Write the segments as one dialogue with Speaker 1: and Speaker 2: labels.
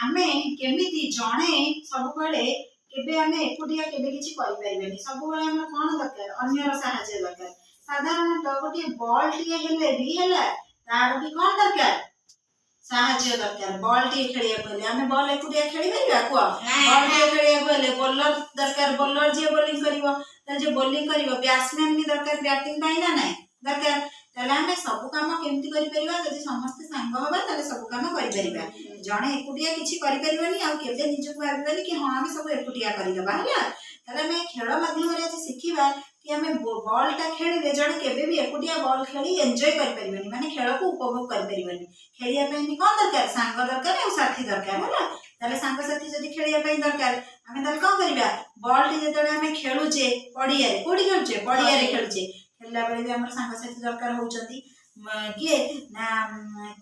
Speaker 1: आमे केमिति जणे सब बेले केबे आमे एकुटिया केबे किछि करि परिबेनी सब बेले हम कोन दरकार अन्यर सहाय्य दरकार साधारणतः गोटे बॉल टिए हेले भी हेला तार भी कोन दरकार सहाय्य दरकार बॉल टिए खेलिया पहिले आमे बॉल एकुटिया खेली परिबा को बॉल टिए खेलिया पहिले बॉलर दरकार बॉलर जे बॉलिंग करिवो त जे बॉलिंग करिवो बैट्समैन भी दरकार बैटिंग पाई ना नाही दरकार ताले आमे सब काम केमति करि परिबा जदि समस्त सांग होबा ताले सब काम करि परिबा जणे एकुटिया किछि करि परिबानी आ केबे निजको आबिबानी कि हां आमे सब एकुटिया करि दबा हला ताले आमे खेल माध्यम रे आज सिखिबा कि आमे बॉल टा खेलिले जणे केबे भी एकुटिया बॉल खेली एन्जॉय करि परिबानी माने खेल को उपभोग करि परिबानी खेलिया पई कोन दरकार सांग दरकार आ साथी दरकार हला ताले सांग साथी जदि खेलिया पई दरकार आमे ताले कोन करिबा बॉल टी जेतले आमे खेलुचे पडिया रे कोडी खेलुचे पडिया रे खेलुचे खेलला बेले भी हमर सांग साथी दरकार होउचंती किए ना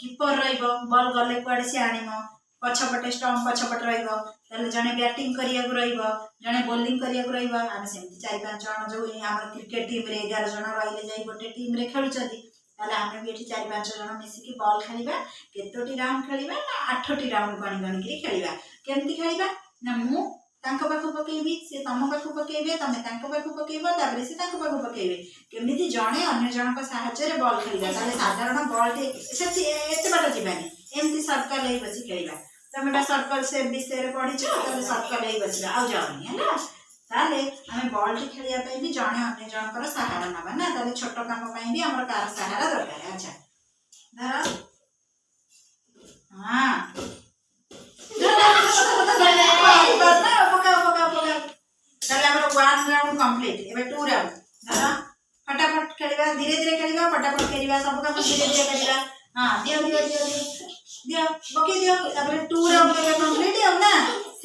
Speaker 1: कीपर रहिबो बॉल गले कुआडे से आनिमो पछपटे स्टंप पछपटे रहिबो ताले जने बैटिंग करिया रहिबो जने बॉलिंग करिया रहिबो आमे सेमति 4-5 जण जो हमर क्रिकेट टीम रे 11 जण रहिले जाई गोटे टीम रे खेलुचंती ताले आमे भी एठी 4-5 जण मिसी की बॉल खेलिबा केतोटी राउंड खेलिबा ना 8टी राउंड गणी गणी के खेलिबा केमति खेलिबा ना मु तांको पाखु पकेबी से तम पाखु पकेबे तमे तांको पाखु पकेबो ताबरे से तांको पाखु पकेबे केमिति जणे अन्य जनक सहायता रे बॉल खेलिबा ताले साधारण बॉल टे सेति एते बाटा जिबानी एमति सर्कल ले बसी खेलिबा तमेटा सर्कल से विषय रे पढि छ ताले सर्कल ले बसी आउ जावनी हला ताले हमें बॉल टे खेलिया पई भी जणे अन्य जनकर सहारा नबा ना ताले छोट काम पई भी हमर कार सहारा दरकार अच्छा धर हां वन राउंड कंप्लीट एबे 2 राउंड धर फटाफट खेलिबा धीरे धीरे खेलिबा फटाफट खेलिबा सब काम धीरे धीरे खेलिबा हां दियो दियो दियो दियो बके दियो तापर 2 राउंड एबे कंप्लीट हो ना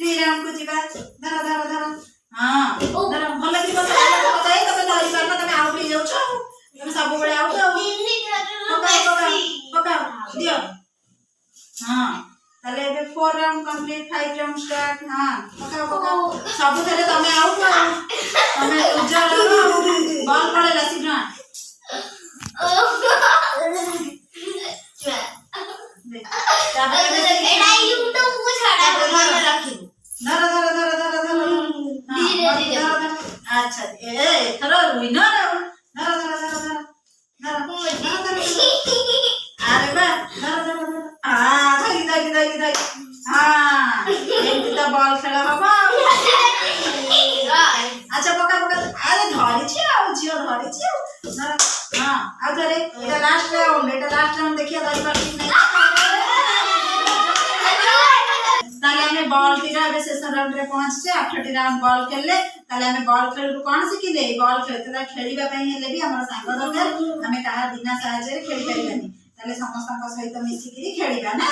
Speaker 1: 3 राउंड को जिबा धर धर धर हां धर भले कि बताई तमे धरि पारना तमे आउट हो जाउ छ तमे सब बेले आउट हो पका दियो हां ताले एबे 4 राउंड कंप्लीट 5 राउंड स्टार्ट हां पका सब थरे तमे आउट तमे उजर बॉल पड़ेला सीधा ताबे एडा यूट्यूब को छाड़ा धर रखिबो धर धर धर धर धर धीरे धीरे अच्छा ए थरो विनर धर धर धर धर अरे बा धर धर धर हां धरी धरी धरी धरी हां एमति त बॉल खेल हबा अच्छा पका पका अरे धरी छी आ जियो धरी छी हां आ धरे एटा लास्ट राउंड देखिया धरी पारती नै ताले हमें बॉल तीरा बे सेशन राउंड रे पहुंच से 8टी राउंड बॉल खेलले ताले हमें बॉल खेल कोन सिखिले बॉल खेलतला खेलिबा पई हेले भी हमर सांग दरकार हमें काहा बिना सहायता रे खेली परिबानी ताले समस्त सहित मिसी की खेलिबा ना